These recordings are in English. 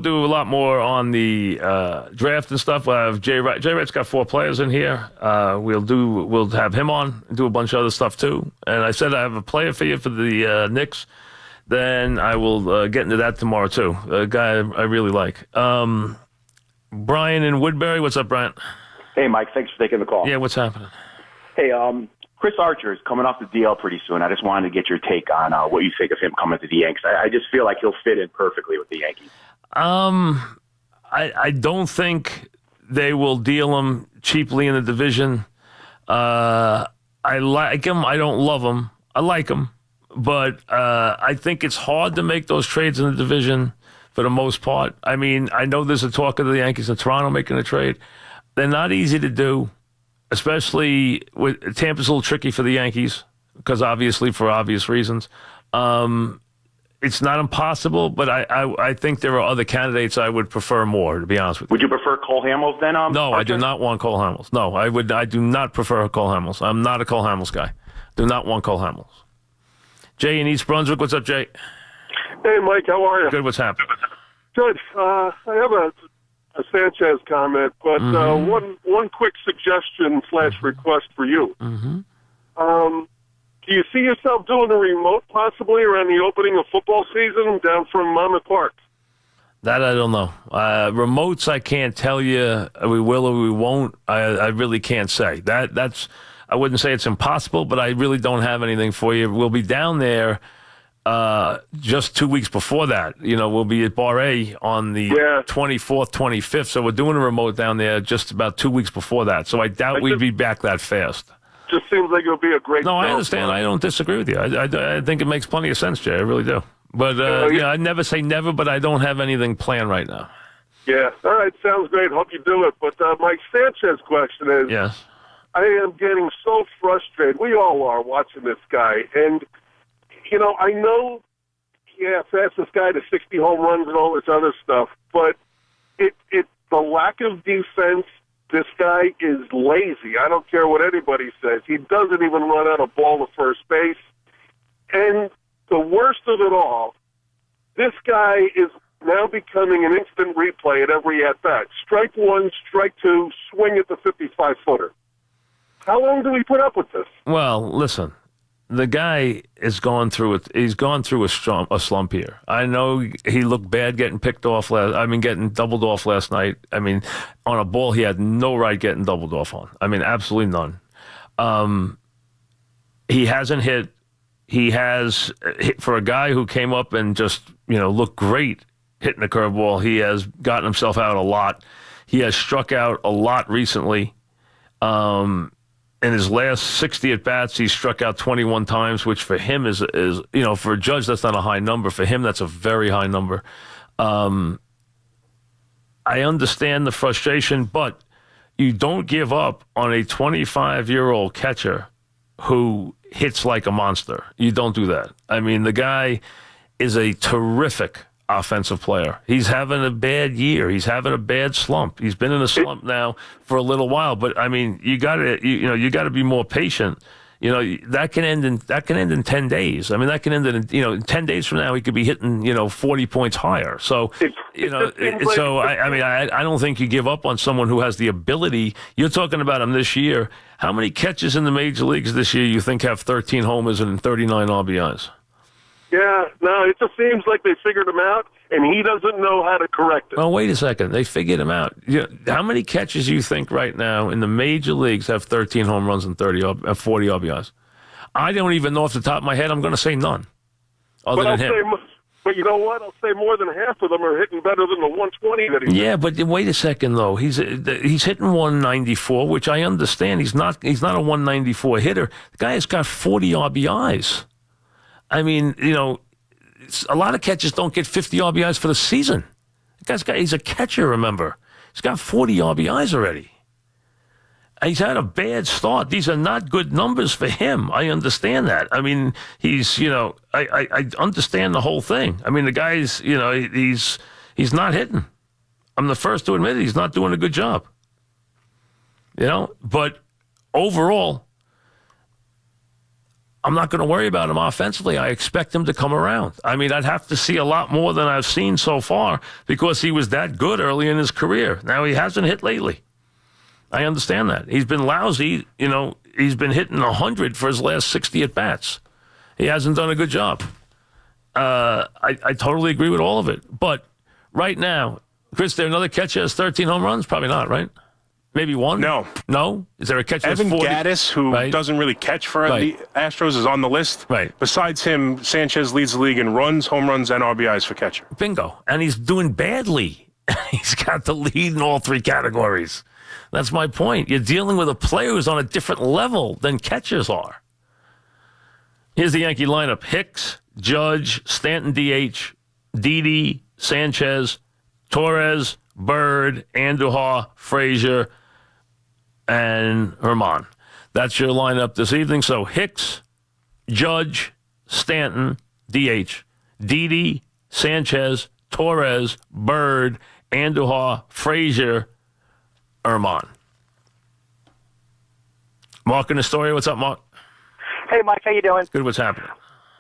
do a lot more on the draft and stuff. We'll have Jay Wright's got 4 players in here. We'll have him on and do a bunch of other stuff too. And I said I have a player for you for the Knicks. Then I will get into that tomorrow too. A guy I really like. Brian in Woodbury. What's up, Brian? Hey, Mike. Thanks for taking the call. Yeah, what's happening? Hey, Chris Archer is coming off the DL pretty soon. I just wanted to get your take on what you think of him coming to the Yankees. I just feel like he'll fit in perfectly with the Yankees. I don't think they will deal him cheaply in the division. I like him. I don't love him. I like him. But I think it's hard to make those trades in the division for the most part. I mean, I know there's a talk of the Yankees and Toronto making a trade. They're not easy to do, especially with Tampa's a little tricky for the Yankees because for obvious reasons. It's not impossible, but I think there are other candidates I would prefer more, to be honest with you. Would you prefer Cole Hamels then? No, Archer? I do not want Cole Hamels. No, I do not prefer Cole Hamels. I'm not a Cole Hamels guy. Do not want Cole Hamels. Jay in East Brunswick. What's up, Jay? Hey, Mike. How are you? Good. What's happening? Good. I have a Sanchez comment, but one quick suggestion / request for you. Do you see yourself doing a remote possibly around the opening of football season down from Monmouth Park? That I don't know. Remotes, I can't tell you. We will or we won't. I really can't say. That's. I wouldn't say it's impossible, but I really don't have anything for you. We'll be down there just 2 weeks before that. We'll be at Bar A on the 24th, 25th. So we're doing a remote down there just about 2 weeks before that. So I doubt we'd be back that fast. Just seems like it'll be a great. No, I understand. I don't disagree with you. I think it makes plenty of sense, Jay. I really do. But I never say never, but I don't have anything planned right now. Yeah. All right. Sounds great. Hope you do it. But my Sanchez question is. Yes. I am getting so frustrated. We all are watching this guy. And, I know, fast this guy to 60 home runs and all this other stuff, but the lack of defense, this guy is lazy. I don't care what anybody says. He doesn't even run out a ball to first base. And the worst of it all, this guy is now becoming an instant replay at every at-bat. Strike one, strike two, swing at the 55-footer. How long do we put up with this? Well, listen, the guy is going through it. He's gone through a slump here. I know he looked bad getting getting doubled off last night. I mean, on a ball he had no right getting doubled off on. I mean, absolutely none. He hasn't hit. He has hit for a guy who came up and just looked great hitting the curveball. He has gotten himself out a lot. He has struck out a lot recently. In his last 60 at-bats, he struck out 21 times, which for him is for a Judge, that's not a high number. For him, that's a very high number. I understand the frustration, but you don't give up on a 25-year-old catcher who hits like a monster. You don't do that. I mean, the guy is a terrific offensive player. He's having a bad year. He's having a bad slump. He's been in a slump now for a little while. But I mean, you got to be more patient. That can end in 10 days. I mean, that can end in 10 days from now he could be hitting 40 points higher. So I don't think you give up on someone who has the ability. You're talking about him this year. How many catches in the major leagues this year you think have 13 homers and 39 RBIs? Yeah, no, it just seems like they figured him out, and he doesn't know how to correct it. Well, wait a second. They figured him out. How many catches do you think right now in the major leagues have 13 home runs and 40 RBIs? I don't even know off the top of my head. I'm going to say none, other than him. But you know what? I'll say more than half of them are hitting better than the 120 that he's Yeah, but wait a second, though. He's hitting 194, which I understand. He's not a 194 hitter. The guy has got 40 RBIs. I mean, a lot of catchers don't get 50 RBIs for the season. He's a catcher, remember. He's got 40 RBIs already. He's had a bad start. These are not good numbers for him. I understand that. I mean, I understand the whole thing. I mean, the guy's, he's not hitting. I'm the first to admit it. He's not doing a good job. But overall, I'm not going to worry about him offensively. I expect him to come around. I mean, I'd have to see a lot more than I've seen so far because he was that good early in his career. Now, he hasn't hit lately. I understand that. He's been lousy. He's been hitting 100 for his last 60 at-bats. He hasn't done a good job. I totally agree with all of it. But right now, Chris, there another catcher has 13 home runs? Probably not, right? Maybe one? No. No? Is there a catcher Evan that's 40? Gaddis, who doesn't really catch for the Astros, is on the list. Right. Besides him, Sanchez leads the league in runs, home runs, and RBIs for catcher. Bingo. And he's doing badly. He's got the lead in all three categories. That's my point. You're dealing with a player who's on a different level than catchers are. Here's the Yankee lineup. Hicks, Judge, Stanton DH, Didi, Sanchez, Torres, Bird, Andujar, Frazier, and Herman. That's your lineup this evening. So Hicks, Judge, Stanton, DH, Didi, Sanchez, Torres, Bird, Andujar, Frazier, Herman. Mark in Astoria. What's up, Mark? Hey, Mike. How you doing? Good. What's happening?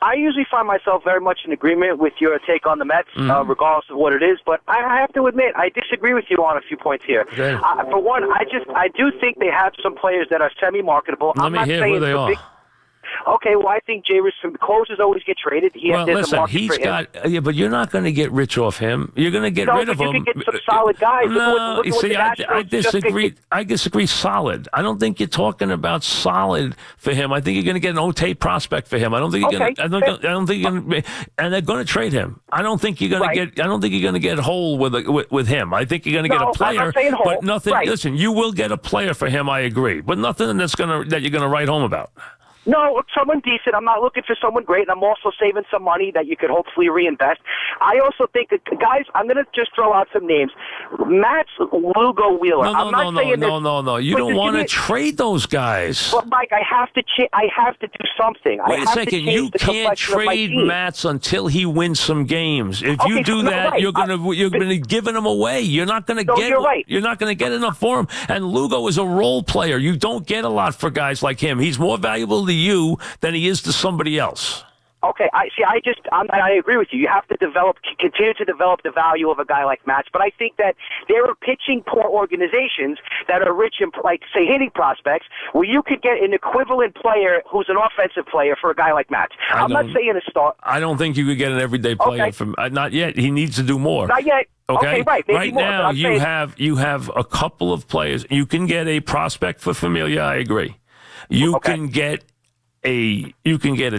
I usually find myself very much in agreement with your take on the Mets, regardless of what it is. But I have to admit, I disagree with you on a few points here. Okay. For one, I do think they have some players that are semi-marketable. Let me hear where they are. Okay, well, I think Jay Rich, closers always get traded. Listen, he's got but you're not going to get rich off him. You're going to get rid of him. You can get some solid guys. No, I disagree. I disagree. Solid. I don't think you're talking about solid for him. I think you're going to get an okay prospect for him. I don't think you're going to. I don't think you're going to. And they're going to trade him. I don't think you're going to get. I don't think you're going to get whole with him. I think you're going to get a player, I'm saying whole. But nothing. Right. Listen, you will get a player for him. I agree, but nothing that you're going to write home about. No, someone decent. I'm not looking for someone great, and I'm also saving some money that you could hopefully reinvest. I also think, guys, I'm going to just throw out some names. Matz, Lugo, Wheeler. No. You don't want to trade those guys. But, Mike, I have to do something. Wait a second. You can't trade Matz until he wins some games. If you do that, you're going to giving him away. You're not going to get. You're right. You're not going to get enough for him. And Lugo is a role player. You don't get a lot for guys like him. He's more valuable to you than he is to somebody else. Okay, I agree with you. You have to continue to develop the value of a guy like Matz. But I think that there are pitching poor organizations that are rich in, like, say, hitting prospects, where you could get an equivalent player who's an offensive player for a guy like Matz. I'm not saying a star. I don't think you could get an everyday player from. Not yet. He needs to do more. Not yet. Okay, right. Maybe right more, now you have a couple of players. You can get a prospect for Familia. I agree. You can get a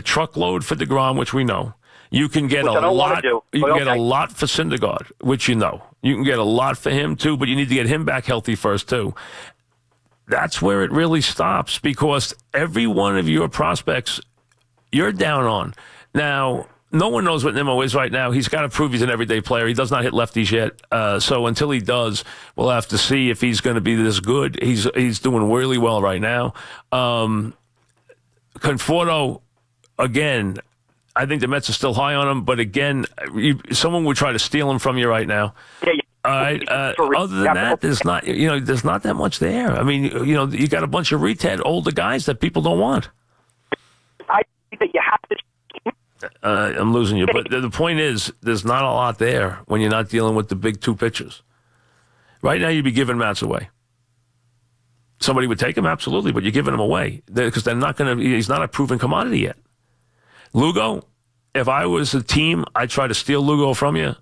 truckload for deGrom, which we know. You can get a lot. You can get a lot for Syndergaard, which you know. You can get a lot for him too, but you need to get him back healthy first too. That's where it really stops, because every one of your prospects you're down on. Now, no one knows what Nimmo is right now. He's got to prove he's an everyday player. He does not hit lefties yet. So until he does, we'll have to see if he's going to be this good. He's doing really well right now. Conforto, again, I think the Mets are still high on him, but again, someone would try to steal him from you right now. All right. Other than that, there's not that much there. I mean, you got a bunch of retard older guys that people don't want. I think that you have to. I'm losing you, but the point is, there's not a lot there when you're not dealing with the big two pitchers. Right now, you'd be giving Matz away. Somebody would take him, absolutely, but you're giving him away because they're not going to. He's not a proven commodity yet. Lugo, if I was a team, I'd try to steal Lugo from you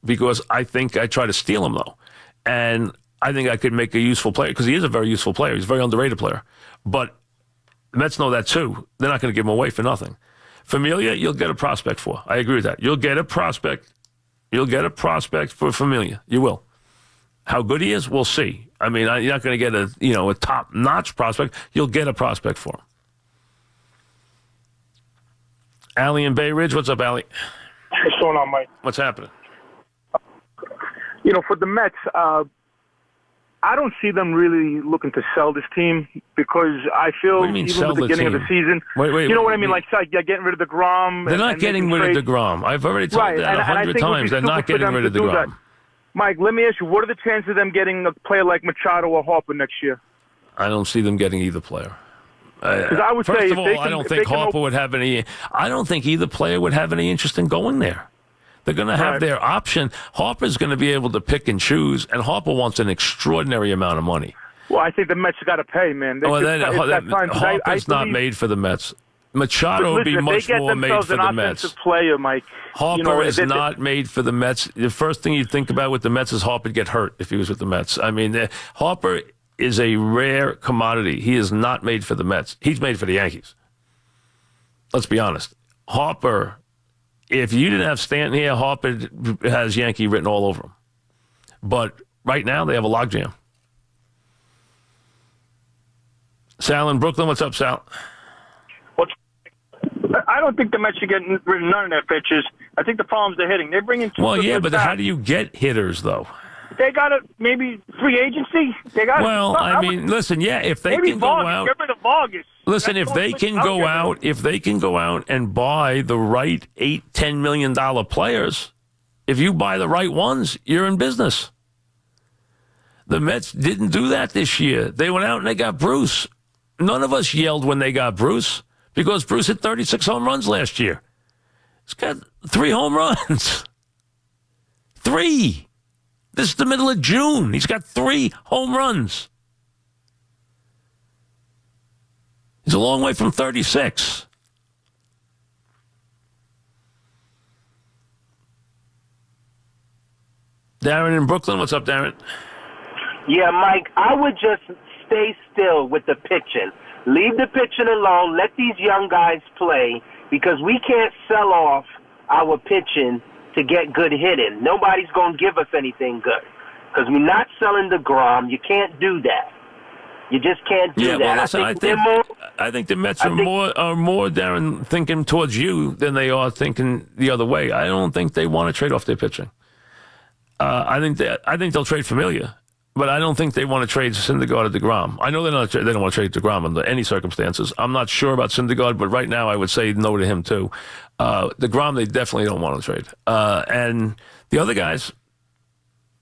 because I think I'd try to steal him though, and I think I could make a useful player because he is a very useful player. He's a very underrated player, but the Mets know that too. They're not going to give him away for nothing. Familia, you'll get a prospect for. I agree with that. You'll get a prospect. You'll get a prospect for Familia. You will. How good he is, we'll see. I mean, you're not going to get a top-notch prospect. You'll get a prospect for him. Allie in Bay Ridge. What's up, Allie? What's going on, Mike? What's happening? For the Mets, I don't see them really looking to sell this team because I feel even at the beginning of the season, wait, you know what I mean? Like getting rid of deGrom. They're not getting rid of deGrom. I've already told that 100 times. They're not getting rid of deGrom. Mike, let me ask you, what are the chances of them getting a player like Machado or Harper next year? I don't see them getting either player. Because I would first say, of all, I don't think Harper would have any. I don't think either player would have any interest in going there. They're going to have their option. Harper's going to be able to pick and choose, and Harper wants an extraordinary amount of money. Well, I think the Mets got to pay, man. Harper's not made for the Mets. Machado would be much more made for the Mets. Player, Mike. Harper is not made for the Mets. The first thing you think about with the Mets is Harper'd get hurt if he was with the Mets. I mean, Harper is a rare commodity. He is not made for the Mets. He's made for the Yankees. Let's be honest. Harper, if you didn't have Stanton here, Harper has Yankee written all over him. But right now, they have a logjam. Sal in Brooklyn, what's up, Sal? I don't think the Mets should get rid of none of their pitchers. I think the problem's they're hitting. They bring in two. Well, yeah, but how do you get hitters, though? They got to maybe free agency. They got. Well, I mean, listen, yeah, if they can go out. Get rid of Vargas. Listen, if they can go out and buy the right $8-10 million players, if you buy the right ones, you're in business. The Mets didn't do that this year. They went out and they got Bruce. None of us yelled when they got Bruce because Bruce hit 36 home runs last year. He's got 3 home runs. 3. This is the middle of June. He's got 3 home runs. He's a long way from 36. Darren in Brooklyn. What's up, Darren? Yeah, Mike, I would just stay still with the pitching. Leave the pitching alone. Let these young guys play because we can't sell off our pitching to get good hitting. Nobody's going to give us anything good because we're not selling deGrom. You can't do that. You just can't do that. Well, listen, I think the Mets are more, Darren, thinking towards you than they are thinking the other way. I don't think they want to trade off their pitching. I think they'll trade Familia, but I don't think they want to trade Syndergaard or deGrom. I know they don't want to trade deGrom under any circumstances. I'm not sure about Syndergaard, but right now I would say no to him too. deGrom, they definitely don't want to trade. And the other guys,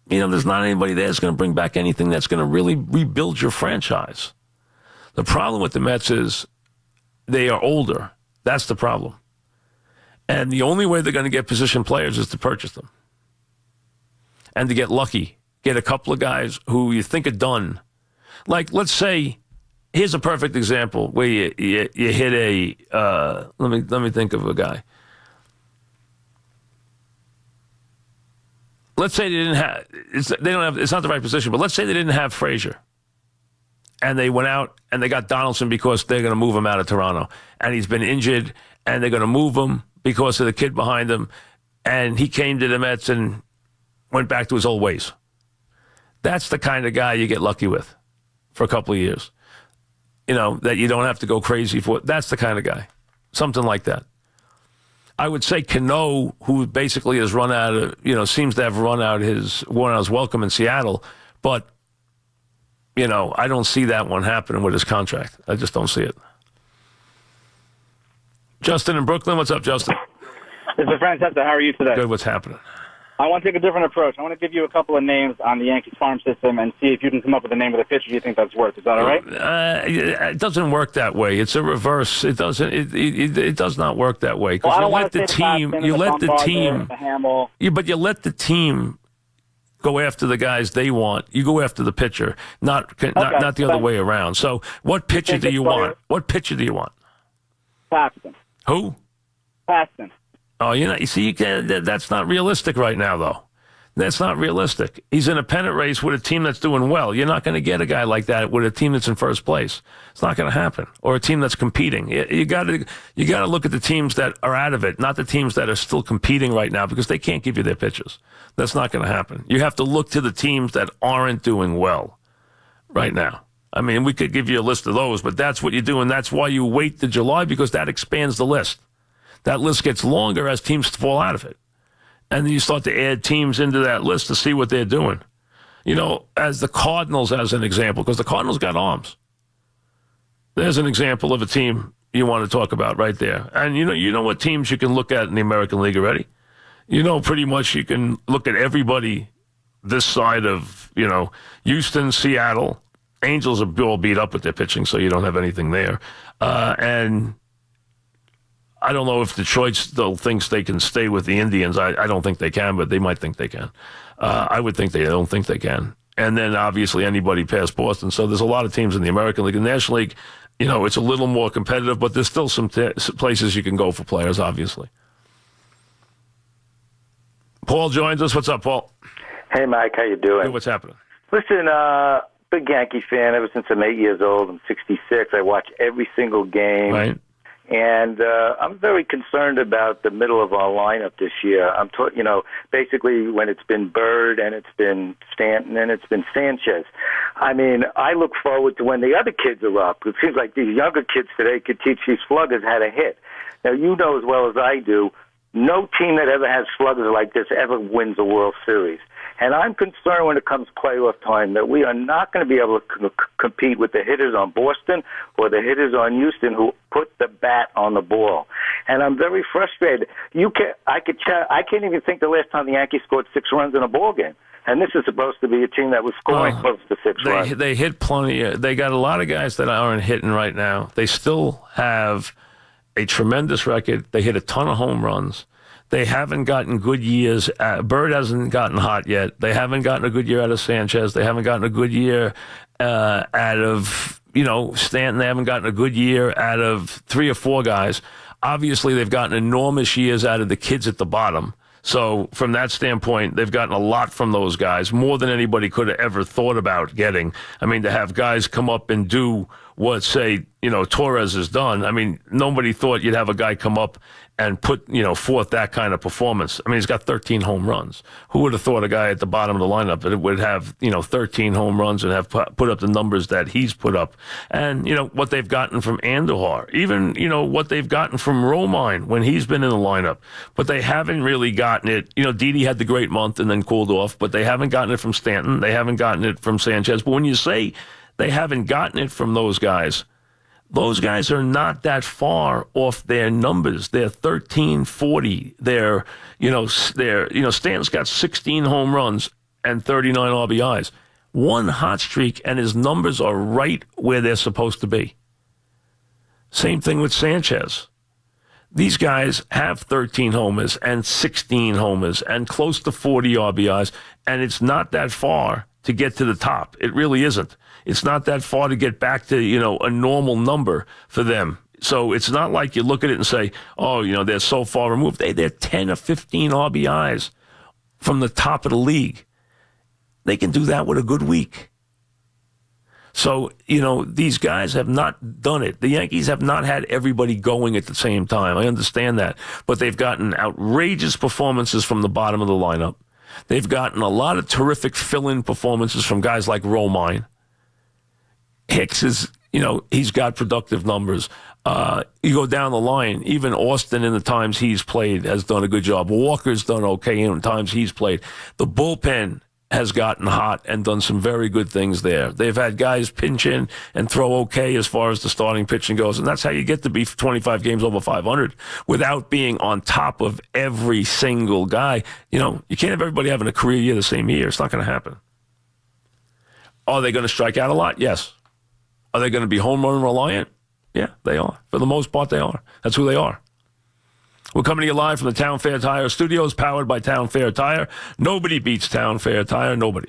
there's not anybody there that's going to bring back anything that's going to really rebuild your franchise. The problem with the Mets is they are older. That's the problem. And the only way they're going to get position players is to purchase them. And to get lucky. Get a couple of guys who you think are done. Like, let's say, here's a perfect example where you hit a, let me think of a guy. Let's say it's not the right position, but let's say they didn't have Frazier. And they went out and they got Donaldson because they're going to move him out of Toronto. And he's been injured and they're going to move him because of the kid behind him. And he came to the Mets and went back to his old ways. That's the kind of guy you get lucky with for a couple of years. That you don't have to go crazy for. That's the kind of guy. Something like that. I would say Cano, who basically has run out of, seems to have worn out his welcome in Seattle, but, I don't see that one happening with his contract. I just don't see it. Justin in Brooklyn, what's up, Justin? This is Francesa. How are you today? Good, what's happening? I want to take a different approach. I want to give you a couple of names on the Yankees farm system and see if you can come up with the name of the pitcher you think that's worth. Is that all right? It doesn't work that way. It's a reverse. It doesn't. It does not work that way because you let the team. You let the team. But you let the team go after the guys they want. You go after the pitcher, not the other way around. So, what pitcher do you want? What pitcher do you want? Paxton. Who? Paxton. Oh, you see, that's not realistic right now, though. That's not realistic. He's in a pennant race with a team that's doing well. You're not going to get a guy like that with a team that's in first place. It's not going to happen. Or a team that's competing. You got to look at the teams that are out of it, not the teams that are still competing right now because they can't give you their pitches. That's not going to happen. You have to look to the teams that aren't doing well right now. I mean, we could give you a list of those, but that's what you do, and that's why you wait to July because that expands the list. That list gets longer as teams fall out of it. And then you start to add teams into that list to see what they're doing. As the Cardinals as an example, because the Cardinals got arms. There's an example of a team you want to talk about right there. And you know what teams you can look at in the American League already? Pretty much you can look at everybody this side of, Houston, Seattle, Angels are all beat up with their pitching, so you don't have anything there. And I don't know if Detroit still thinks they can stay with the Indians. I don't think they can, but they might think they can. I would think they don't think they can. And then, obviously, anybody past Boston. So there's a lot of teams in the American League. The National League, it's a little more competitive, but there's still some places you can go for players, obviously. Paul joins us. What's up, Paul? Hey, Mike. How you doing? Hey, what's happening? Listen, big Yankee fan ever since I'm 8 years old. I'm 66. I watch every single game. Right. And I'm very concerned about the middle of our lineup this year. Basically when it's been Bird and it's been Stanton and it's been Sanchez. I mean, I look forward to when the other kids are up. It seems like these younger kids today could teach these sluggers how to hit. Now, you know as well as I do, no team that ever has sluggers like this ever wins a World Series. And I'm concerned when it comes playoff time that we are not going to be able to compete with the hitters on Boston or the hitters on Houston who put the bat on the ball. And I'm very frustrated. I can't even think the last time the Yankees scored 6 runs in a ball game. And this is supposed to be a team that was scoring close to 6 runs. They hit plenty. They got a lot of guys that aren't hitting right now. They still have a tremendous record. They hit a ton of home runs. They haven't gotten good years. Bird hasn't gotten hot yet. They haven't gotten a good year out of Sanchez. They haven't gotten a good year out of, Stanton. They haven't gotten a good year out of 3 or 4 guys. Obviously, they've gotten enormous years out of the kids at the bottom. So from that standpoint, they've gotten a lot from those guys, more than anybody could have ever thought about getting. I mean, to have guys come up and do what, say, Torres has done. I mean, nobody thought you'd have a guy come up and put, forth that kind of performance. I mean, he's got 13 home runs. Who would have thought a guy at the bottom of the lineup that would have, 13 home runs and have put up the numbers that he's put up? And, what they've gotten from Andujar, even, what they've gotten from Romine when he's been in the lineup. But they haven't really gotten it. Didi had the great month and then cooled off, but they haven't gotten it from Stanton. They haven't gotten it from Sanchez. But when you say they haven't gotten it from those guys are not that far off their numbers. They're 13-40. Stanton's got 16 home runs and 39 RBIs. One hot streak, and his numbers are right where they're supposed to be. Same thing with Sanchez. These guys have 13 homers and 16 homers and close to 40 RBIs, and it's not that far to get to the top. It really isn't. It's not that far to get back to, a normal number for them. So it's not like you look at it and say, oh, they're so far removed. They're 10 or 15 RBIs from the top of the league. They can do that with a good week. So, these guys have not done it. The Yankees have not had everybody going at the same time. I understand that. But they've gotten outrageous performances from the bottom of the lineup. They've gotten a lot of terrific fill-in performances from guys like Romine. Hicks is, he's got productive numbers. You go down the line, even Austin in the times he's played has done a good job. Walker's done okay in the times he's played. The bullpen has gotten hot and done some very good things there. They've had guys pinch in and throw okay as far as the starting pitching goes, and that's how you get to be 25 games over 500 without being on top of every single guy. You can't have everybody having a career year the same year. It's not going to happen. Are they going to strike out a lot? Yes. Are they going to be home run reliant? Yeah, they are. For the most part, they are. That's who they are. We're coming to you live from the Town Fair Tire Studios, powered by Town Fair Tire. Nobody beats Town Fair Tire. Nobody.